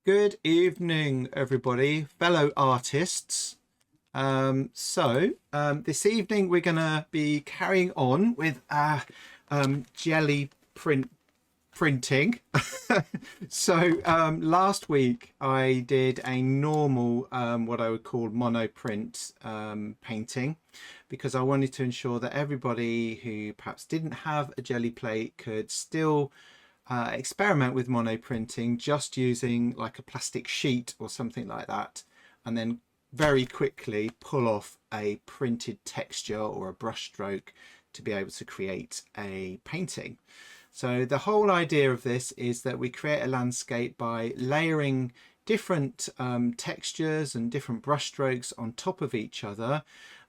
Good evening, everybody, fellow artists. This evening we're going to be carrying on with our Gelli printing. Last week I did a normal, what I would call monoprint painting, because I wanted to ensure that everybody who perhaps didn't have a Gelli plate could still experiment with monoprinting, just using like a plastic sheet or something like that, and then very quickly pull off a printed texture or a brush stroke to be able to create a painting. So the whole idea of this is that we create a landscape by layering different textures and different brush strokes on top of each other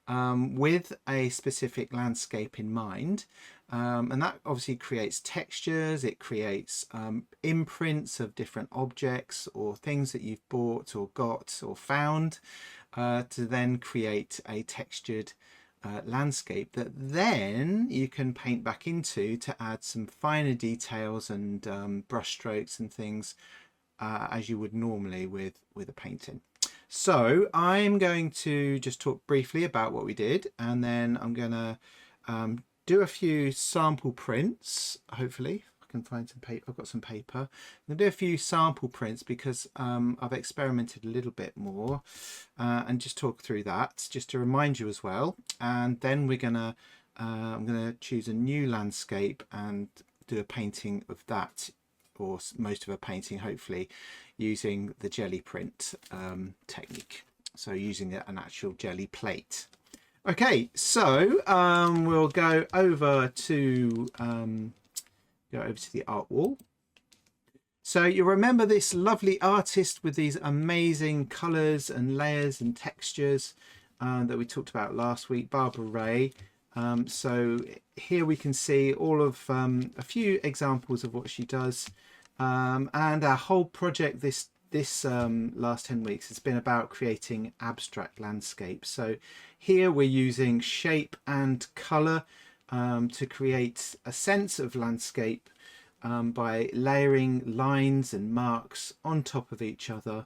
with a specific landscape in mind. And that obviously creates textures, it creates imprints of different objects or things that you've bought or got or found, to then create a textured landscape that then you can paint back into to add some finer details and brush strokes and things as you would normally with a painting. So I'm going to just talk briefly about what we did, and then I'm going to do a few sample prints. Hopefully I can find some paper. I've got some paper. I'm going to do a few sample prints because I've experimented a little bit more, and just talk through that just to remind you as well. And then we're gonna I'm going to choose a new landscape and do a painting of that, or most of a painting hopefully, using the Gelli print technique, so using an actual Gelli plate. Okay, so we'll go over to the art wall. So you remember this lovely artist with these amazing colours and layers and textures that we talked about last week, Barbara Ray. So here we can see all of a few examples of what she does, and our whole project this last 10 weeks has been about creating abstract landscapes. So here we're using shape and color to create a sense of landscape by layering lines and marks on top of each other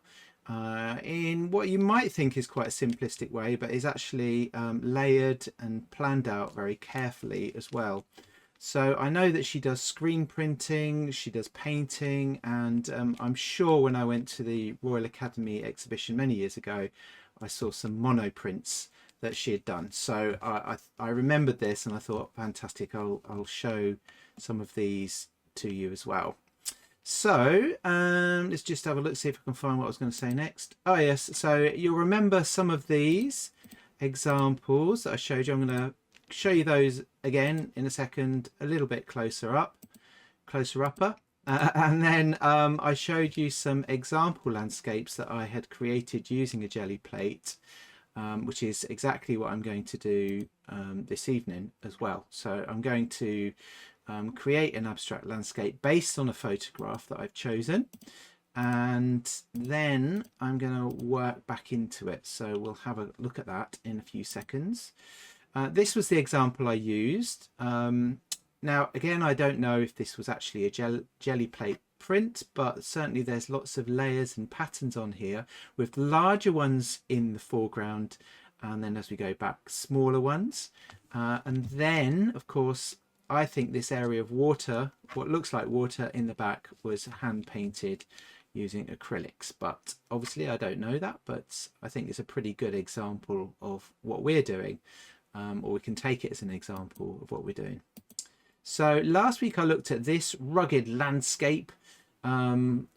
in what you might think is quite a simplistic way, but is actually layered and planned out very carefully as well. So I know that she does screen printing, she does painting, and I'm sure when I went to the Royal Academy exhibition many years ago, I saw some monoprints that she had done. So I remembered this and I thought, fantastic, I'll show some of these to you as well. So let's just have a look, see if I can find what I was going to say next. Oh yes, so you'll remember some of these examples that I showed you. I'm going to show you those again in a second, a little bit closer upper, and then I showed you some example landscapes that I had created using a Gelli plate, which is exactly what I'm going to do this evening as well. So I'm going to create an abstract landscape based on a photograph that I've chosen, and then I'm going to work back into it. So we'll have a look at that in a few seconds. This was the example I used. Now, again, I don't know if this was actually a Gelli plate print, but certainly there's lots of layers and patterns on here, with larger ones in the foreground, and then as we go back, smaller ones. And then, of course, I think this area of water, what looks like water in the back, was hand painted using acrylics, but obviously I don't know that, but I think it's a pretty good example of what we're doing. Or we can take it as an example of what we're doing. So last week I looked at this rugged landscape,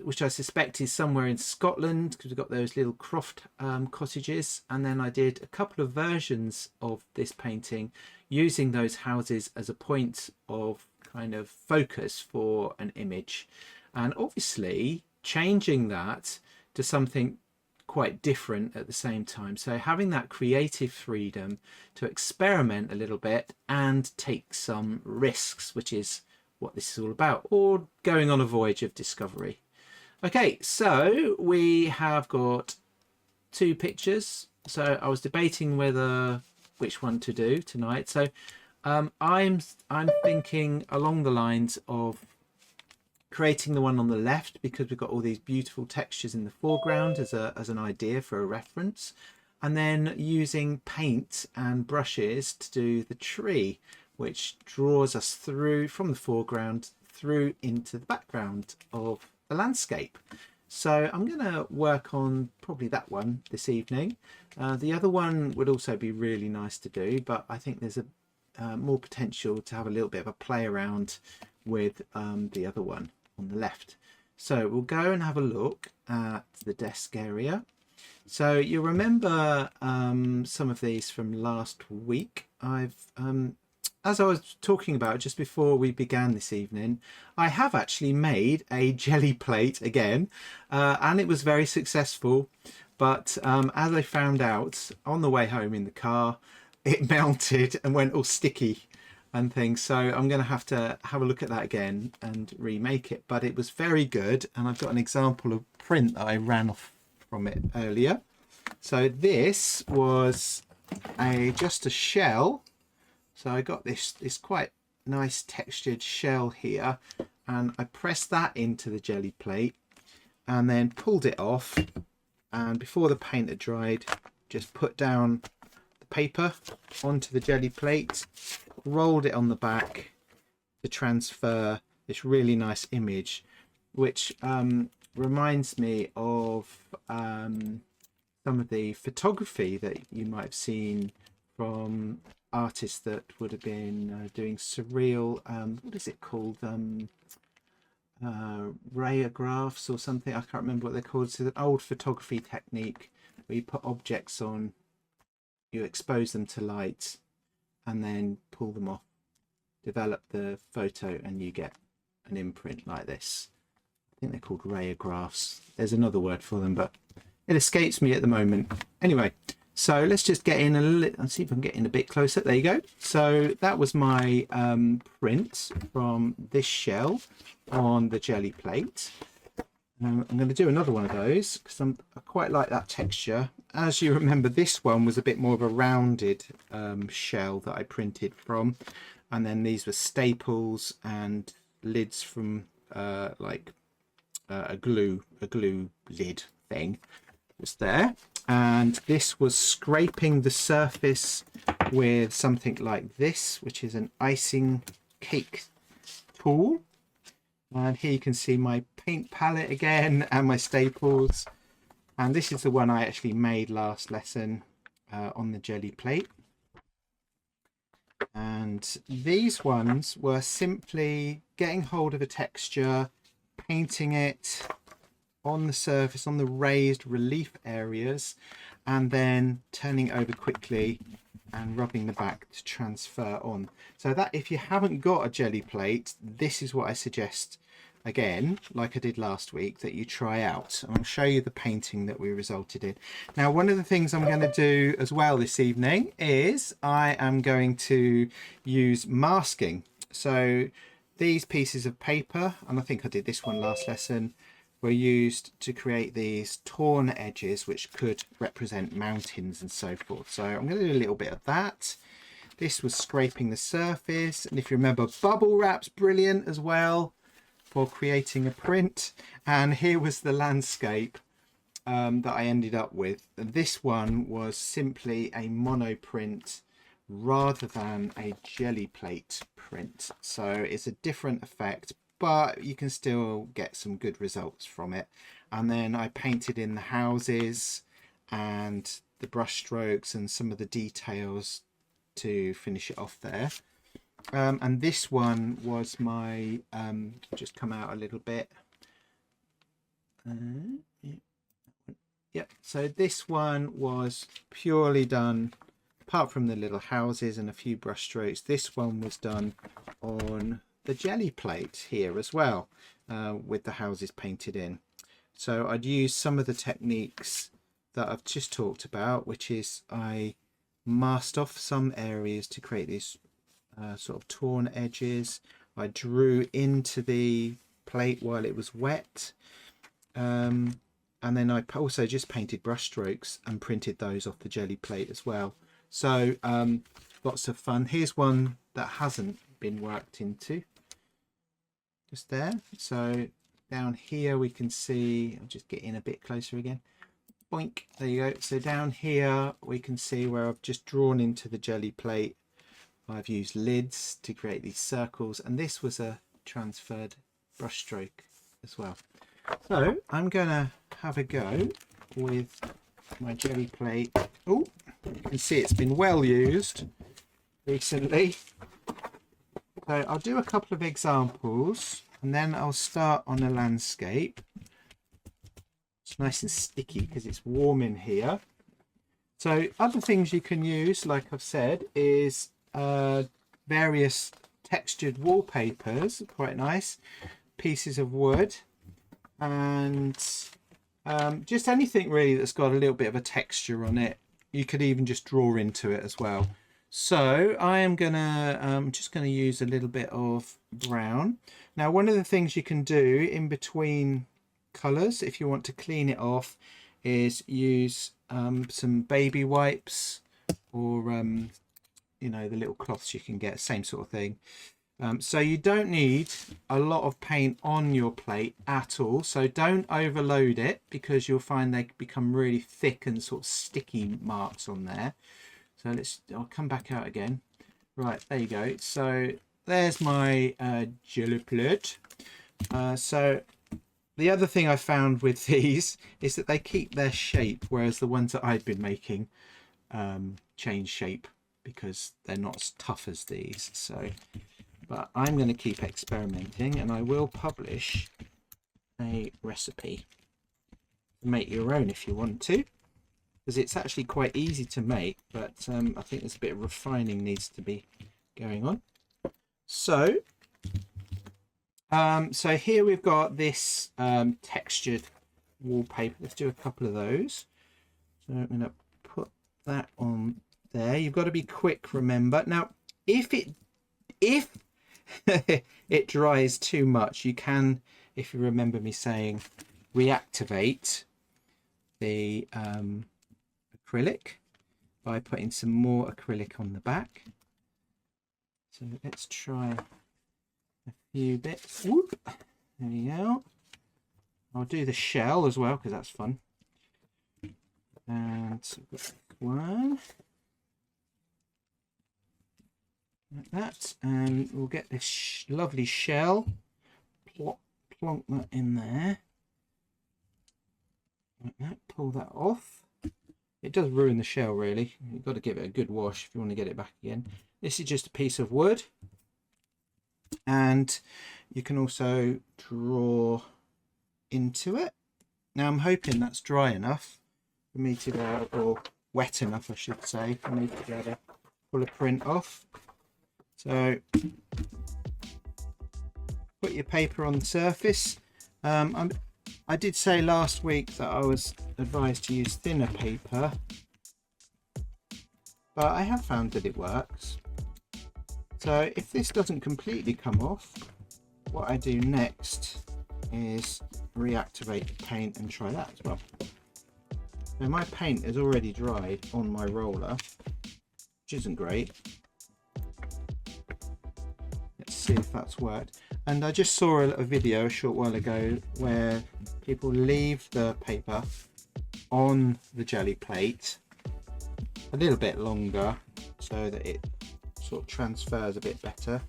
which I suspect is somewhere in Scotland, because we've got those little croft cottages, and then I did a couple of versions of this painting using those houses as a point of kind of focus for an image, and obviously changing that to something quite different at the same time. So having that creative freedom to experiment a little bit and take some risks, which is what this is all about, or going on a voyage of discovery. Okay, so we have got two pictures. So I was debating which one to do tonight. So I'm thinking along the lines of creating the one on the left because we've got all these beautiful textures in the foreground as an idea for a reference, and then using paint and brushes to do the tree, which draws us through from the foreground through into the background of the landscape. So I'm going to work on probably that one this evening. The other one would also be really nice to do, but I think there's a more potential to have a little bit of a play around with the other one on the left. So we'll go and have a look at the desk area. So you'll remember some of these from last week. As I was talking about just before we began this evening, I have actually made a jelly plate again, and it was very successful. But as I found out on the way home in the car, it melted and went all sticky and things. So I'm going to have a look at that again and remake it. But it was very good, and I've got an example of print that I ran off from it earlier. So this was just a shell. So I got this quite nice textured shell here, and I pressed that into the jelly plate and then pulled it off, and before the paint had dried, just put down the paper onto the jelly plate, rolled it on the back to transfer this really nice image, which reminds me of some of the photography that you might have seen from artists that would have been doing surreal, what is it called, rayographs or something. I can't remember what they're called. It's an old photography technique where you put objects on, you expose them to light, and then pull them off, develop the photo, and you get an imprint like this. I think they're called rayographs. There's another word for them, but it escapes me at the moment. Anyway, so let's just get in a little, let's see if I can get in a bit closer. There you go. So that was my print from this shell on the jelly plate. I'm going to do another one of those because I quite like that texture. As you remember, this one was a bit more of a rounded shell that I printed from, and then these were staples and lids from like a glue lid thing just there. And this was scraping the surface with something like this, which is an icing cake tool. And here you can see my paint palette again and my staples. And this is the one I actually made last lesson on the jelly plate. And these ones were simply getting hold of a texture, painting it on the surface, on the raised relief areas, and then turning over quickly and rubbing the back to transfer on. So that if you haven't got a jelly plate, this is what I suggest, again, like I did last week, that you try out. I'll show you the painting that we resulted in. Now, one of the things I'm going to do as well this evening is I am going to use masking. So these pieces of paper, and I think I did this one last lesson, were used to create these torn edges which could represent mountains and so forth. So I'm going to do a little bit of that. This was scraping the surface, and if you remember, bubble wrap's brilliant as well for creating a print. And here was the landscape that I ended up with. And this one was simply a monoprint rather than a jelly plate print, so it's a different effect, but you can still get some good results from it. And then I painted in the houses and the brush strokes and some of the details to finish it off there. And this one was my just come out a little bit. So this one was purely done, apart from the little houses and a few brush strokes, this one was done on the jelly plate here as well, with the houses painted in. So I'd use some of the techniques that I've just talked about, which is I masked off some areas to create these sort of torn edges. I drew into the plate while it was wet, and then I also just painted brush strokes and printed those off the jelly plate as well. So lots of fun. Here's one that hasn't been worked into. just there. So down here we can see, I'll just get in a bit closer again. Boink, there you go. So down here we can see where I've just drawn into the jelly plate. I've used lids to create these circles, and this was a transferred brush stroke as well. So I'm gonna have a go with my jelly plate. Oh, you can see it's been well used recently. So I'll do a couple of examples and then I'll start on a landscape. It's nice and sticky because it's warm in here. So other things you can use, like I've said, is various textured wallpapers, quite nice, pieces of wood, and just anything really that's got a little bit of a texture on it. You could even just draw into it as well. So I am gonna just gonna use a little bit of brown. Now, one of the things you can do in between colors, if you want to clean it off, is use some baby wipes, or you know, the little cloths you can get, same sort of thing. So you don't need a lot of paint on your plate at all, so don't overload it, because you'll find they become really thick and sort of sticky marks on there. So I'll come back out again. Right, there you go. So there's my jelly plate. So the other thing I found with these is that they keep their shape, whereas the ones that I've been making change shape because they're not as tough as these. So, but I'm going to keep experimenting, and I will publish a recipe. Make your own if you want to, because it's actually quite easy to make, but I think there's a bit of refining needs to be going on. So so here we've got this textured wallpaper. Let's do a couple of those. So I'm going to put that on there. You've got to be quick, remember. Now, if it dries too much, you can, if you remember me saying, reactivate the acrylic by putting some more acrylic on the back. So let's try a few bits. Whoop. There we go. I'll do the shell as well because that's fun. And so we've got one like that, and we'll get this lovely shell. Plonk that in there like that. Pull that off. It does ruin the shell really. You've got to give it a good wash if you want to get it back again. This is just a piece of wood, and you can also draw into it. Now I'm hoping that's dry enough for me to go, or wet enough I should say, for me to be able to pull a print off. So put your paper on the surface. I did say last week that I was advised to use thinner paper, but I have found that it works. So if this doesn't completely come off, what I do next is reactivate the paint and try that as well. Now my paint is already dried on my roller, which isn't great. Let's see if that's worked. And I just saw a video a short while ago where people leave the paper on the jelly plate a little bit longer so that it sort of transfers a bit better.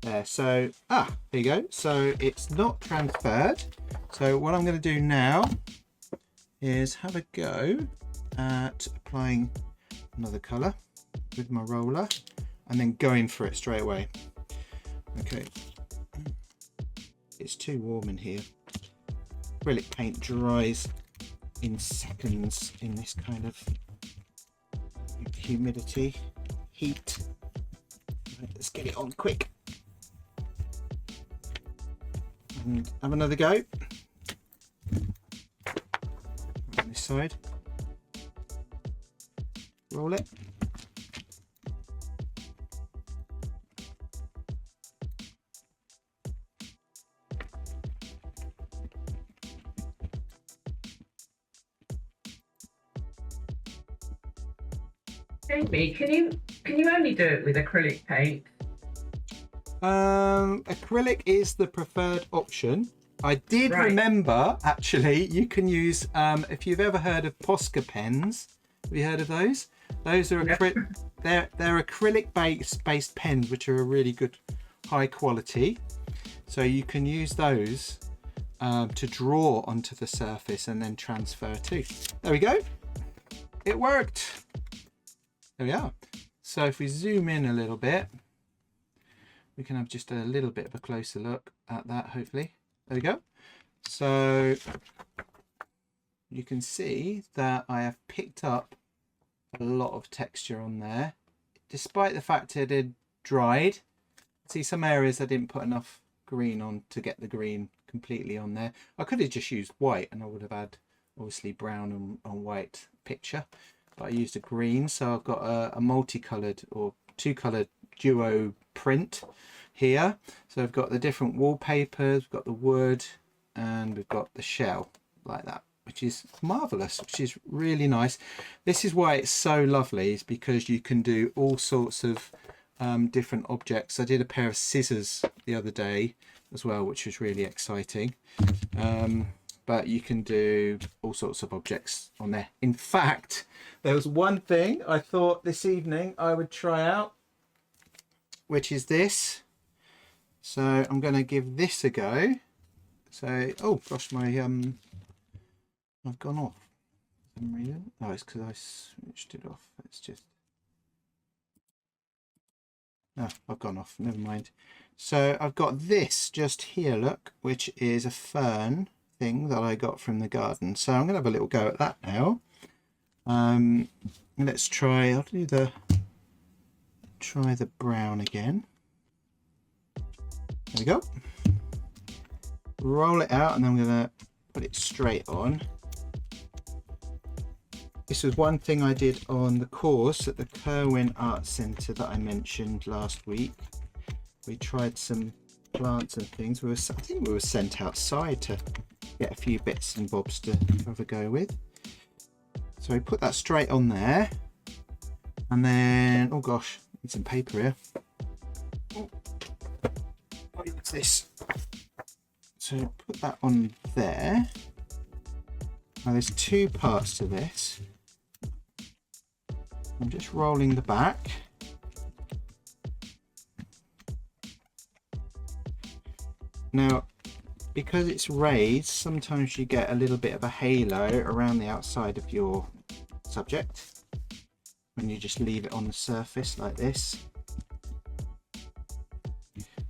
There, so there you go. So it's not transferred. So what I'm going to do now is have a go at applying another colour with my roller and then going for it straight away. Okay, it's too warm in here. Acrylic paint dries in seconds in this kind of humidity, heat. Right, let's get it on quick and have another go. On this side, roll it. Jamie, can you only do it with acrylic paint? Acrylic is the preferred option. I did remember, actually, you can use, if you've ever heard of Posca pens, have you heard of those? Those are they're acrylic based pens, which are a really good high quality. So you can use those to draw onto the surface and then transfer to. There we go. It worked. There we are. So if we zoom in a little bit, we can have just a little bit of a closer look at that, hopefully. There we go. So you can see that I have picked up a lot of texture on there, despite the fact it had dried. See, some areas I didn't put enough green on to get the green completely on there. I could have just used white and I would have had obviously brown and white picture, but I used a green. So I've got a multicolored or two-colored duo print here. So I've got the different wallpapers, we've got the wood, and we've got the shell like that, which is marvelous, which is really nice. This is why it's so lovely, is because you can do all sorts of different objects. I did a pair of scissors the other day as well, which was really exciting. But you can do all sorts of objects on there. In fact, there was one thing I thought this evening I would try out, which is this. So I'm going to give this a go. So, oh gosh, my I've gone off for some reason. Oh, it's because I switched it off. It's just, no, I've gone off, never mind. So I've got this just here, look, which is a fern thing that I got from the garden. So I'm going to have a little go at that now. Let's try, I'll do try the brown again. There we go. Roll it out and then I'm going to put it straight on. This was one thing I did on the course at the Kerwin Art Centre that I mentioned last week. We tried some plants and things. I think we were sent outside to get a few bits and bobs to have a go with. So we put that straight on there. And then, oh gosh, need some paper here. Oh, I'll use this. So put that on there. Now there's two parts to this. I'm just rolling the back. Now, because it's raised, sometimes you get a little bit of a halo around the outside of your subject when you just leave it on the surface like this.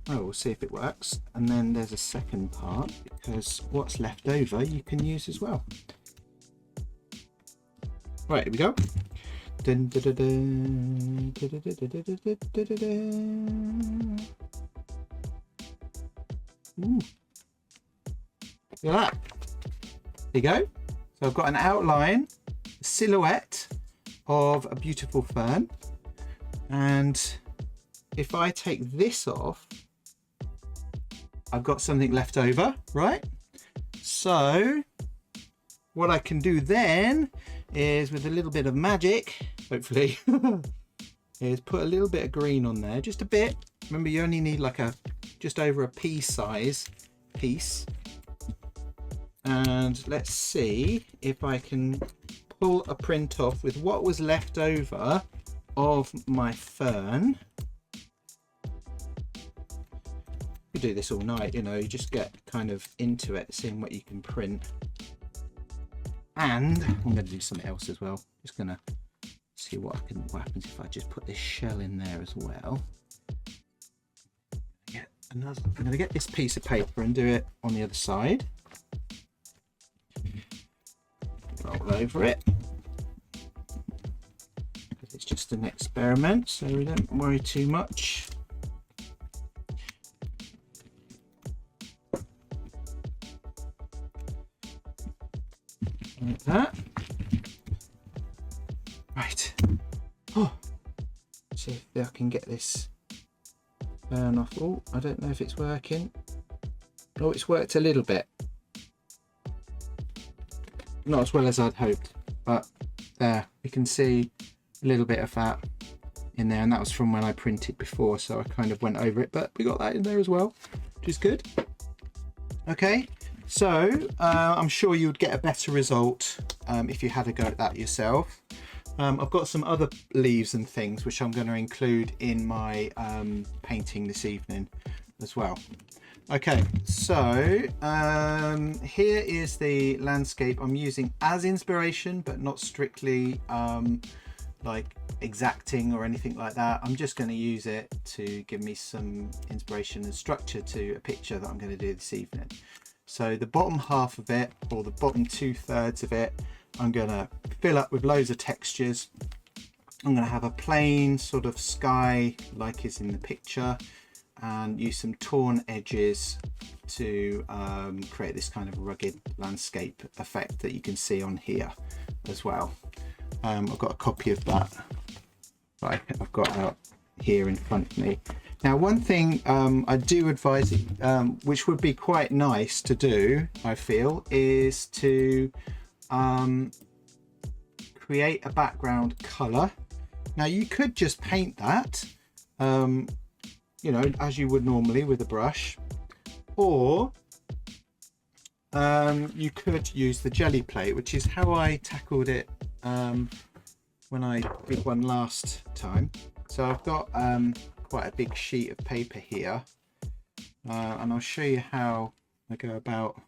Oh, we'll see if it works. And then there's a second part, because what's left over you can use as well. Right, here we go. Dun, dun, dun, dun, dun, dun, dun, dun, dun, dun, dun. Ooh. Look at that. There you go. So I've got an outline, a silhouette of a beautiful fern. And if I take this off, I've got something left over, right? So what I can do then is, with a little bit of magic, hopefully, is put a little bit of green on there, just a bit. Remember, you only need like just over a pea size piece. And let's see if I can pull a print off with what was left over of my fern. You do this all night, you know, you just get kind of into it, seeing what you can print. And I'm going to do something else as well. Just going to see what happens if I just put this shell in there as well. I'm going to get this piece of paper and do it on the other side. Roll over it. Because it's just an experiment, so we don't worry too much. Like that. Right. Oh, see if I can get this burn off. Oh, I don't know if it's working. Oh, it's worked a little bit. Not as well as I'd hoped, but there, you can see a little bit of that in there, and that was from when I printed before, so I kind of went over it, but we got that in there as well, which is good. Okay, so I'm sure you would get a better result if you had a go at that yourself. I've got some other leaves and things which I'm going to include in my painting this evening as well. Okay, so here is the landscape I'm using as inspiration, but not strictly like exacting or anything like that. I'm just going to use it to give me some inspiration and structure to a picture that I'm going to do this evening. So the bottom half of it, or the bottom 2/3 of it, I'm going to fill up with loads of textures. I'm going to have a plain sort of sky like is in the picture, and use some torn edges to create this kind of rugged landscape effect that you can see on here as well. I've got a copy of that I've got out here in front of me. Now, one thing I do advise, which would be quite nice to do, I feel, is to create a background color. Now, you could just paint that, you know, as you would normally with a brush, or you could use the Gelli plate, which is how I tackled it when I did one last time. So I've got quite a big sheet of paper here, and I'll show you how I go about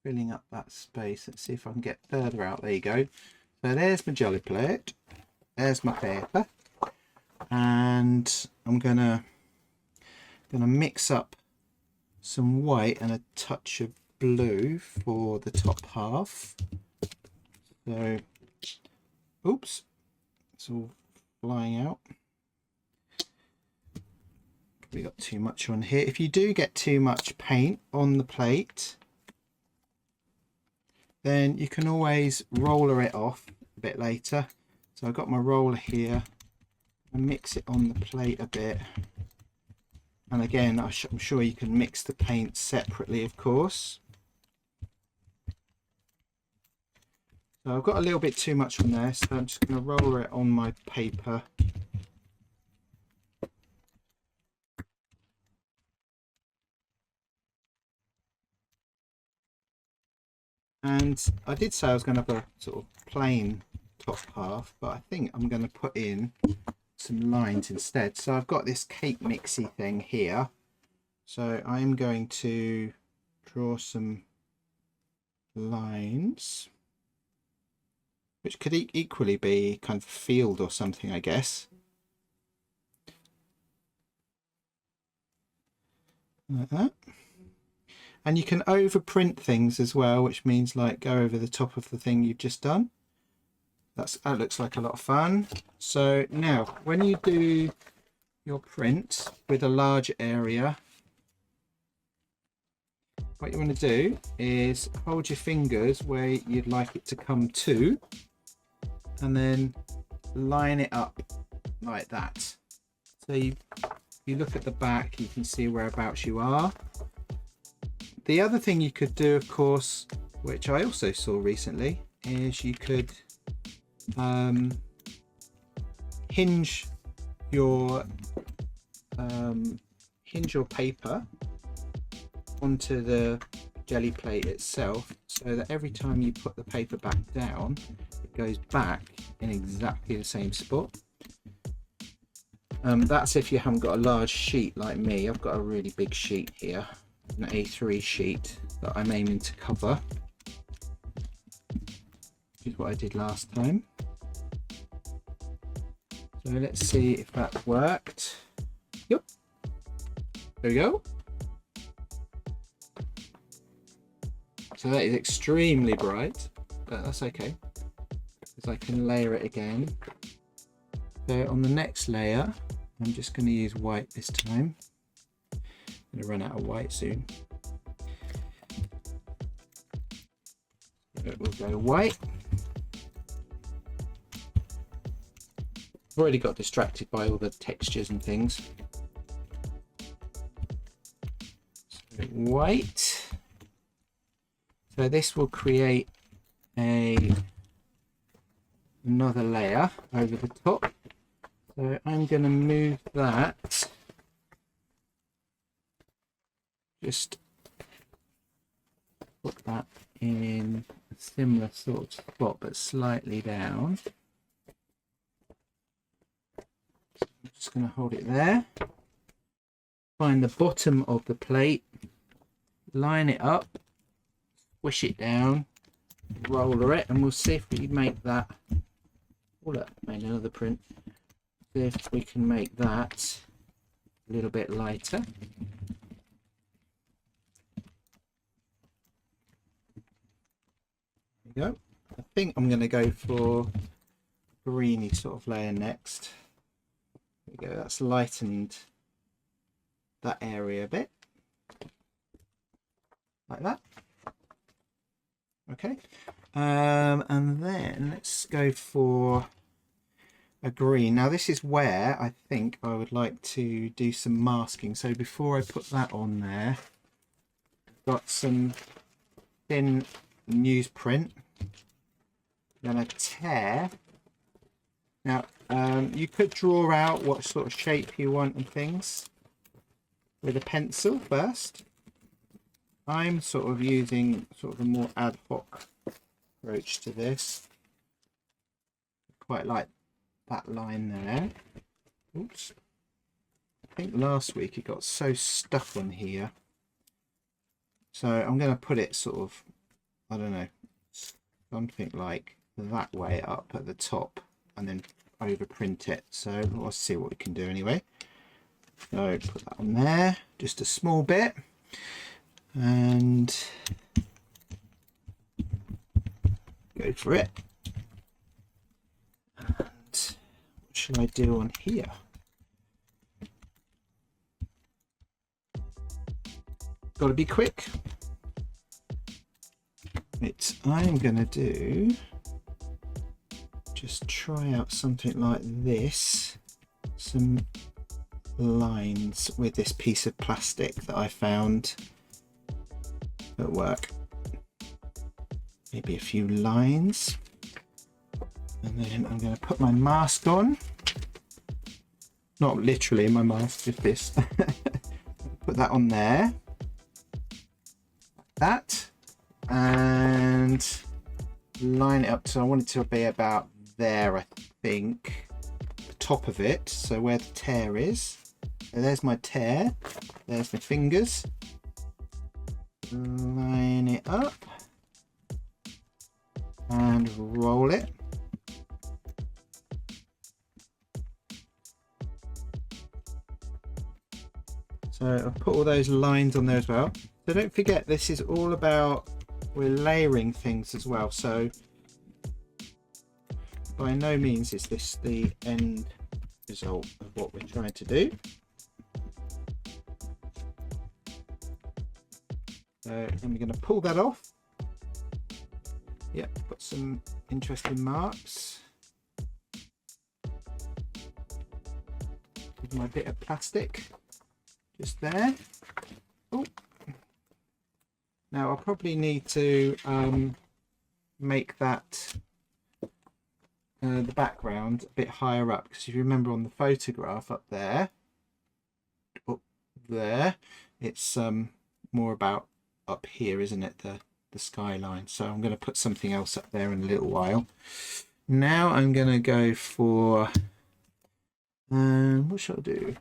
filling up that space. Let's see if I can get further out. There you go. So there's my Gelli plate, there's my paper, and I'm gonna mix up some white and a touch of blue for the top half. So, oops, it's all flying out. We got too much on here. If you do get too much paint on the plate, then you can always roller it off a bit later. So I've got my roller here, and mix it on the plate a bit. And again, I'm sure you can mix the paint separately, of course. So I've got a little bit too much on there, so I'm just going to roller it on my paper. And I did say I was going to have a sort of plain top half, but I think I'm going to put in some lines instead. So I've got this cake mixy thing here. So I'm going to draw some lines, which could equally be kind of a field or something, I guess. Like that. And you can overprint things as well, which means like go over the top of the thing you've just done. That looks like a lot of fun. So now, when you do your print with a large area, what you want to do is hold your fingers where you'd like it to come to, and then line it up like that. So you look at the back, you can see whereabouts you are. The other thing you could do, of course, which I also saw recently, is you could hinge your paper onto the Gelli plate itself, so that every time you put the paper back down, it goes back in exactly the same spot. That's if you haven't got a large sheet like me. I've got a really big sheet here, an A3 sheet that I'm aiming to cover, which is what I did last time. So let's see if that worked. Yep, there we go. So that is extremely bright, but that's okay, because I can layer it again. So on the next layer, I'm just going to use white this time. I'm going to run out of white soon. So it will go white. I've already got distracted by all the textures and things. So white. So this will create a another layer over the top. So I'm going to move that just put that in a similar sort of spot but slightly down. I'm just going to hold it there. Find the bottom of the plate, line it up, squish it down, roller it, and we'll see if we make that. Oh look, made another print. See if we can make that a little bit lighter. There we go. I think I'm going to go for greeny sort of layer next. There we go. That's lightened that area a bit, like that. Okay, and then let's go for a green. Now this is where I think I would like to do some masking. So before I put that on there, I've got some thin newsprint. I'm going to tear. Now you could draw out what sort of shape you want and things with a pencil first. I'm sort of using sort of a more ad hoc approach to this. Quite like that line there. Oops. I think last week it got so stuck on here. So I'm going to put it sort of, I don't know, something like that way up at the top and then overprint it. So let's see what we can do anyway. So put that on there, just a small bit, and go for it. And what shall I do on here? Got to be quick. I'm going to do, just try out something like this. Some lines with this piece of plastic that I found at work. Maybe a few lines, and then I'm going to put my mask on. Not literally my mask, just this. Put that on there, like that, and line it up. So I want it to be about there, I think, the top of it. So where the tear is. So there's my tear, there's my fingers, line it up and roll it. So I've put all those lines on there as well. So don't forget, this is all about, we're layering things as well. So by no means is this the end result of what we're trying to do. So I'm going to pull that off. Yep, got some interesting marks. With my bit of plastic just there. Oh, now I'll probably need to make that the background a bit higher up, because if you remember on the photograph up there, it's more about up here, isn't it, the skyline. So I'm going to put something else up there in a little while. Now I'm going to go for what shall I do?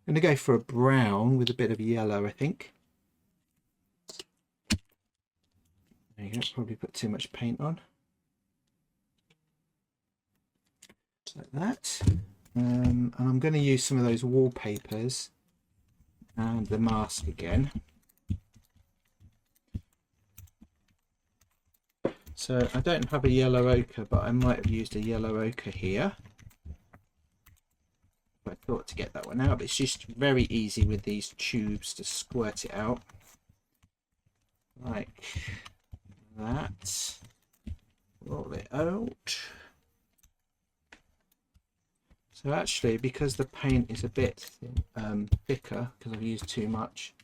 I'm going to go for a brown with a bit of yellow, I think. There you go, probably put too much paint on. Like that. And I'm going to use some of those wallpapers and the mask again. So I don't have a yellow ochre, but I might have used a yellow ochre here. I thought to get that one out, but it's just very easy with these tubes to squirt it out like that. Roll it out. So actually, because the paint is a bit thicker, because I've used too much,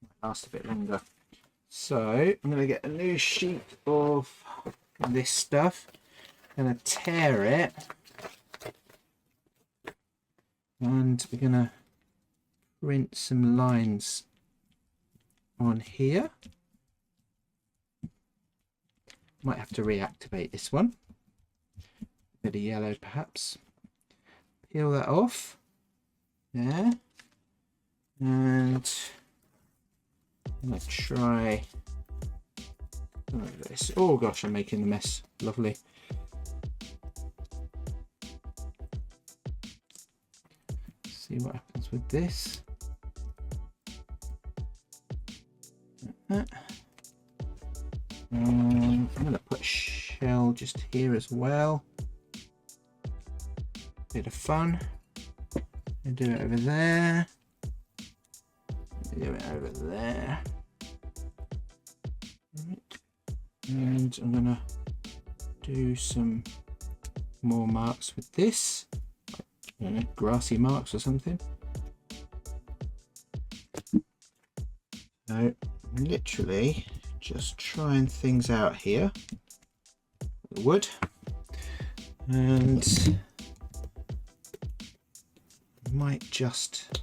it might last a bit longer. So I'm going to get a new sheet of this stuff, going to tear it, and we're going to print some lines on here. Might have to reactivate this one. A bit of yellow perhaps. Peel that off there, and I'm going to try some of this. Oh gosh, I'm making a mess. Lovely. See what happens with this. I'm going to put a shell just here as well. Bit of fun. I'll do it over there. Do it over there. Right. And I'm going to do some more marks with this. I don't know, grassy marks or something. So literally just trying things out here. The wood, and might just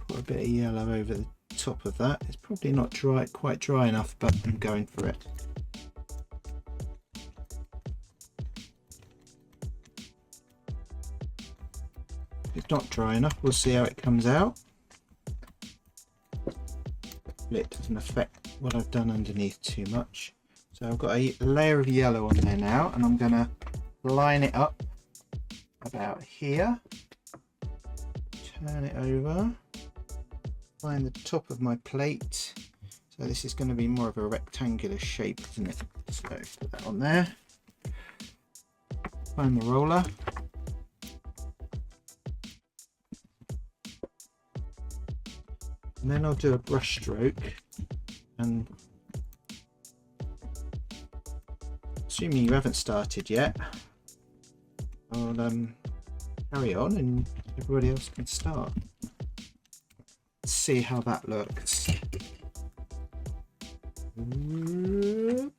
put a bit of yellow over the top of that. It's probably not dry, quite dry enough, but I'm going for it. If it's not dry enough, we'll see how it comes out. It doesn't affect what I've done underneath too much. So I've got a layer of yellow on there now, and I'm going to line it up about here, turn it over, find the top of my plate. So this is going to be more of a rectangular shape, isn't it? So put that on there, find the roller, and then I'll do a brush stroke, and assuming you haven't started yet, I'll carry on and everybody else can start. Let's see how that looks.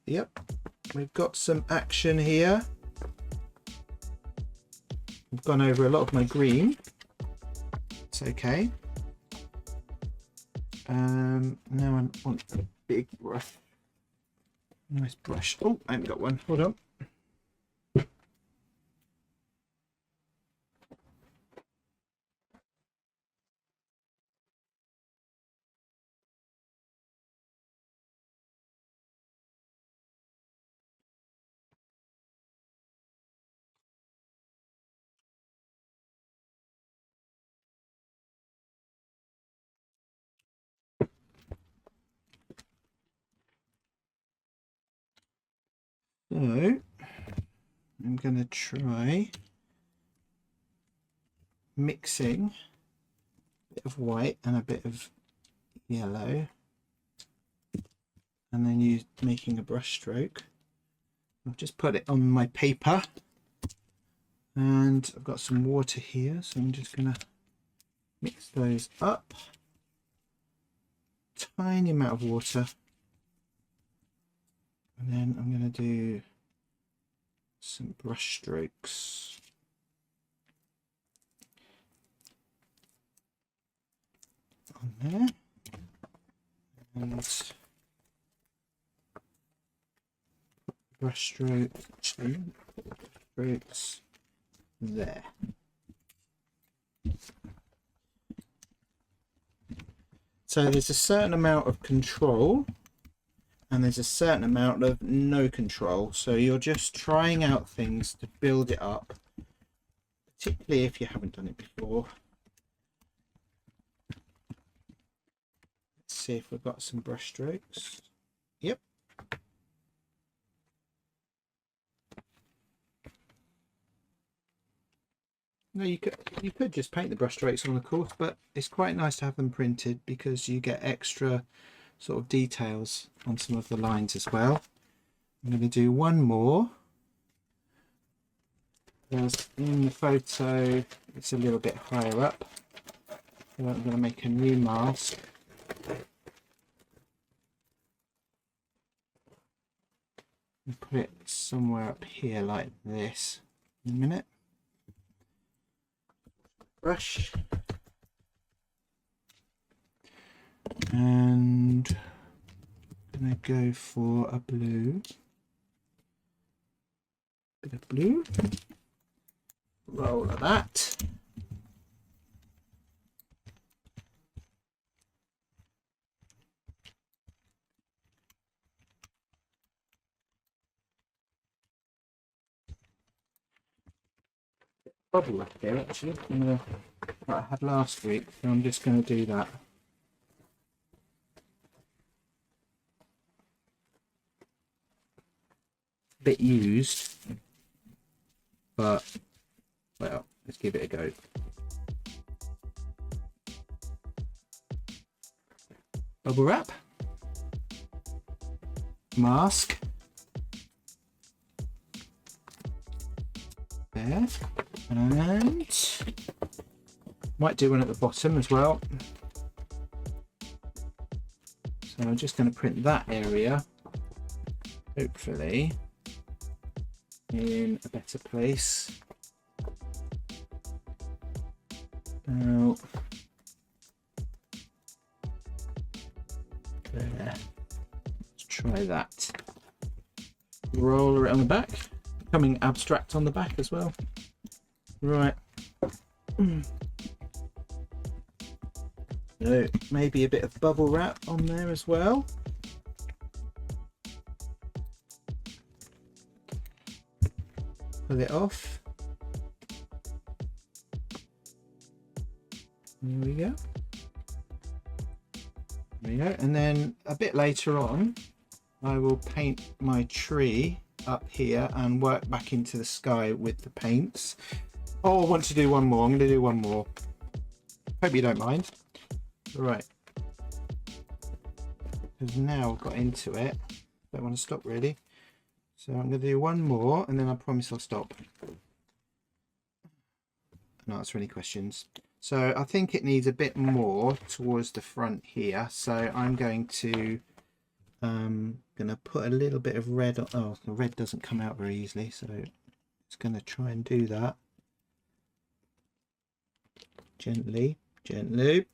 Yep, we've got some action here. I've gone over a lot of my green. It's okay. Now I want a big brush. Nice brush. Oh, I haven't got one. Hold on. So I'm going to try mixing a bit of white and a bit of yellow, and then making a brush stroke. I've just put it on my paper, and I've got some water here, so I'm just going to mix those up. Tiny amount of water. And then I'm going to do some brush strokes. On there. And brush strokes there. So there's a certain amount of control, and there's a certain amount of no control. So you're just trying out things to build it up, particularly if you haven't done it before. Let's see if we've got some brush strokes. Yep. No, you could just paint the brush strokes on, of course, but it's quite nice to have them printed because you get extra sort of details on some of the lines as well. I'm going to do one more, because in the photo it's a little bit higher up, so I'm going to make a new mask. And put put it somewhere up here like this. In a minute. Brush. And I'm gonna go for a blue. Bit of blue. Roll of that. Bubble wrap here actually. Like I had last week, so I'm just going to do that. A bit used, but well, let's give it a go. Bubble wrap, mask, there, and might do one at the bottom as well. So I'm just going to print that area, hopefully in a better place. Now, there. Let's try that. Roller it on the back, becoming abstract on the back as well. Right. So maybe a bit of bubble wrap on there as well. Pull it off. There we go. There we go. And then a bit later on, I will paint my tree up here and work back into the sky with the paints. Oh, I want to do one more. I'm going to do one more. Hope you don't mind. Right. Because now I've got into it, don't want to stop really. So I'm going to do one more and then I promise I'll stop and answer any questions. So I think it needs a bit more towards the front here. So I'm going to put a little bit of red on. Oh, the red doesn't come out very easily, so it's going to try and do that. Gently, gently.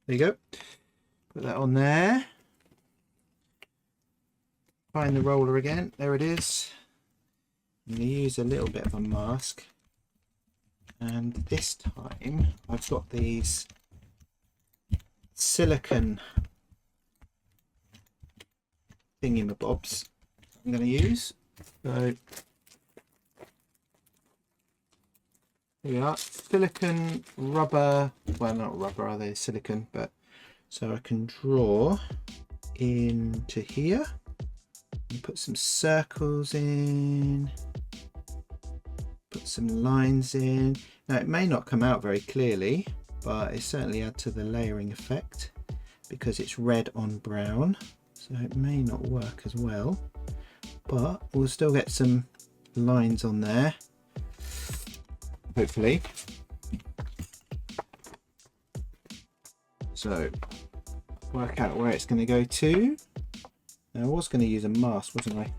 There you go. Put that on there. Find the roller again. There it is. I'm going to use a little bit of a mask. And this time I've got these silicone thingamabobs I'm going to use. So here we are, silicone rubber, well not rubber, are they silicone, but so I can draw into here and put some circles in, put some lines in. Now it may not come out very clearly, but it certainly adds to the layering effect because it's red on brown, so it may not work as well, but we'll still get some lines on there, hopefully. So work out where it's going to go to. Now I was going to use a mask, wasn't I?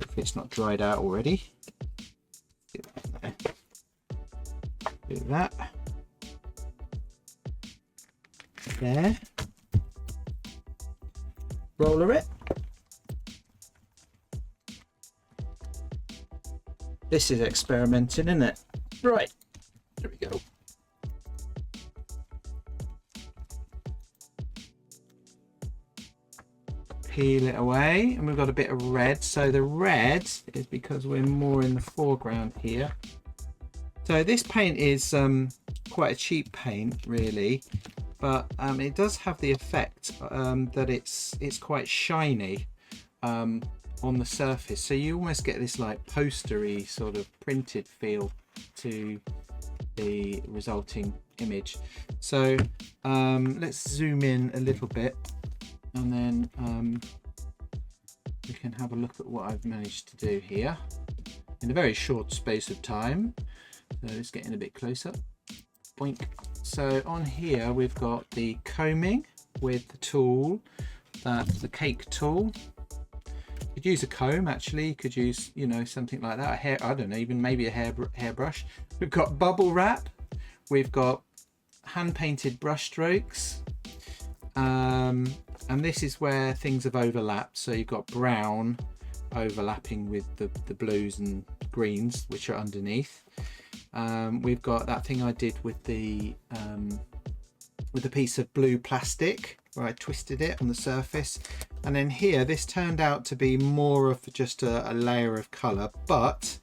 If it's not dried out already. Do that. There. Roller it. This is experimenting, isn't it? Right, there we go. Peel it away, and we've got a bit of red. So the red is because we're more in the foreground here. So this paint is quite a cheap paint, really, but it does have the effect that it's quite shiny on the surface. So you almost get this like postery sort of printed feel to the resulting image. So let's zoom in a little bit, and then we can have a look at what I've managed to do here in a very short space of time. So let's get in a bit closer. Boink. So on here we've got the combing with the tool, that's the cake tool, You could use a comb, actually. You could use, you know, something like that. A hair, I don't know, even maybe a hairbrush. We've got bubble wrap. We've got hand painted brush strokes. And this is where things have overlapped. So you've got brown overlapping with the blues and greens, which are underneath. We've got that thing I did with the piece of blue plastic where I twisted it on the surface, and then here this turned out to be more of just a layer of colour, but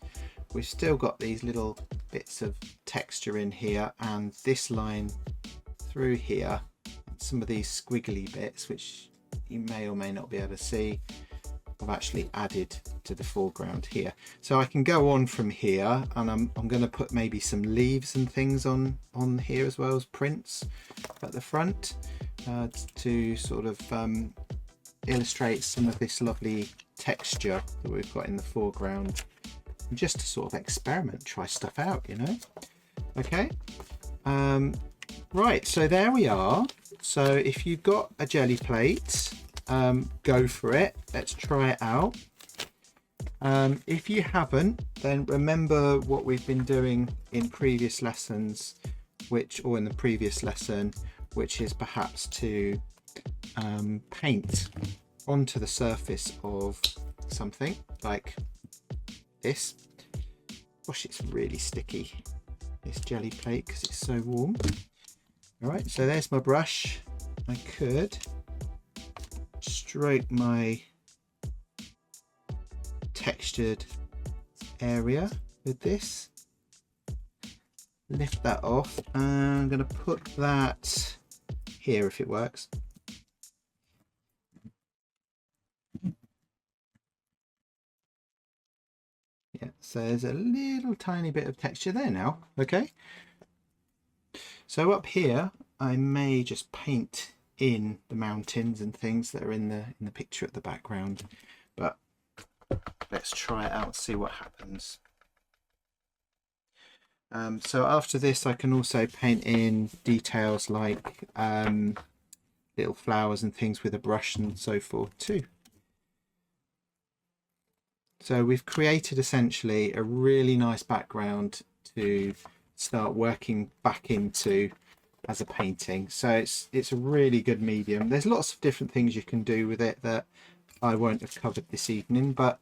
we've still got these little bits of texture in here, and this line through here, some of these squiggly bits which you may or may not be able to see, I've actually added to the foreground here. So I can go on from here, and I'm going to put maybe some leaves and things on here as well as prints at the front to sort of illustrate some of this lovely texture that we've got in the foreground, and just to sort of experiment, try stuff out, you know. Okay, right, so there we are. So if you've got a Gelli plate, go for it. Let's try it out. If you haven't, then remember what we've been doing in previous lessons, or in the previous lesson, which is perhaps to paint onto the surface of something like this. Gosh, it's really sticky, this Gelli plate, because it's so warm. All right, so there's my brush. I could stroke my textured area with this, lift that off, and I'm going to put that here if it works. Yeah, so there's a little tiny bit of texture there now. Okay, so up here I may just paint in the mountains and things that are in the picture at the background, but let's try it out, see what happens. So after this I can also paint in details like little flowers and things with a brush and so forth too. So we've created essentially a really nice background to start working back into as a painting. So it's a really good medium. There's lots of different things you can do with it that I won't have covered this evening, but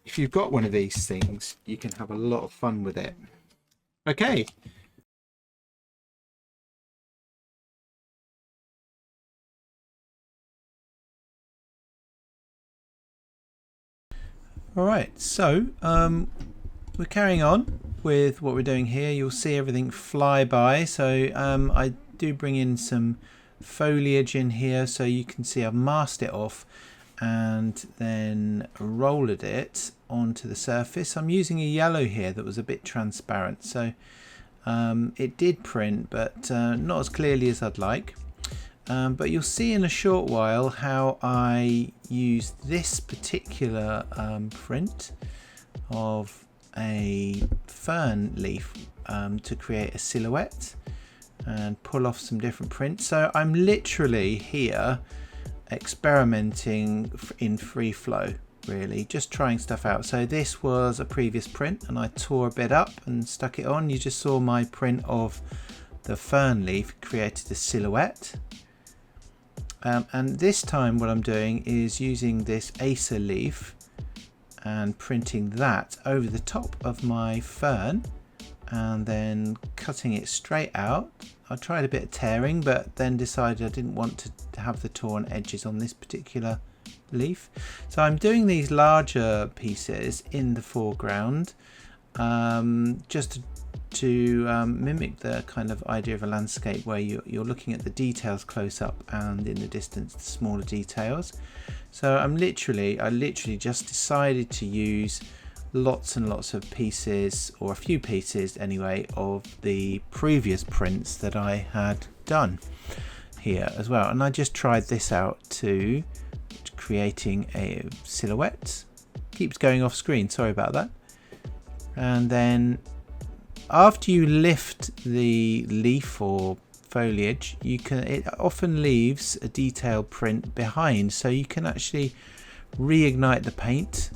if you've got one of these things, you can have a lot of fun with it. Okay. All right, so we're carrying on with what we're doing here. You'll see everything fly by. So I do bring in some foliage in here, so you can see I've masked it off and then rolled it onto the surface. I'm using a yellow here that was a bit transparent, so it did print, but not as clearly as I'd like. But you'll see in a short while how I use this particular print of a fern leaf to create a silhouette and pull off some different prints. So I'm literally here experimenting in free flow, really just trying stuff out. So this was a previous print and I tore a bit up and stuck it on. You just saw my print of the fern leaf created a silhouette. And this time what I'm doing is using this acer leaf and printing that over the top of my fern and then cutting it straight out. I tried a bit of tearing, but then decided I didn't want to have the torn edges on this particular leaf. So I'm doing these larger pieces in the foreground just to mimic the kind of idea of a landscape where you're looking at the details close up and in the distance the smaller details. So I literally just decided to use lots and lots of pieces, or a few pieces anyway, of the previous prints that I had done here as well. And I just tried this out to creating a silhouette. Keeps going off screen, sorry about that. And then after you lift the leaf or foliage, it often leaves a detailed print behind, so you can actually reignite the paint,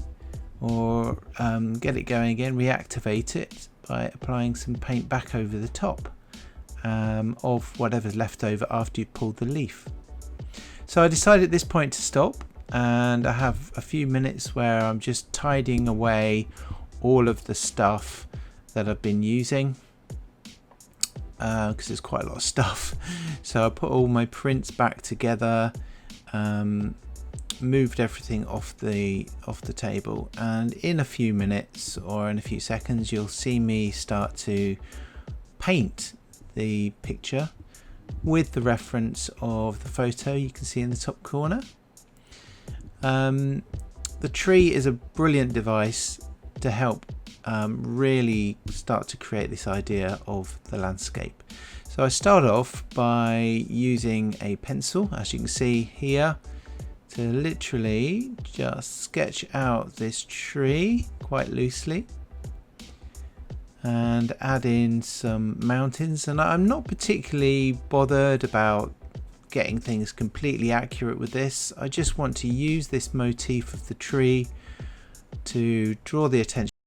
or get it going again, reactivate it by applying some paint back over the top of whatever's left over after you've pulled the leaf. So I decided at this point to stop, and I have a few minutes where I'm just tidying away all of the stuff that I've been using, because there's quite a lot of stuff. So I put all my prints back together, moved everything off the table, and in a few minutes or in a few seconds you'll see me start to paint the picture with the reference of the photo you can see in the top corner. The tree is a brilliant device to help really start to create this idea of the landscape. So I start off by using a pencil, as you can see here, to literally just sketch out this tree quite loosely and add in some mountains. And I'm not particularly bothered about getting things completely accurate with this. I just want to use this motif of the tree to draw the attention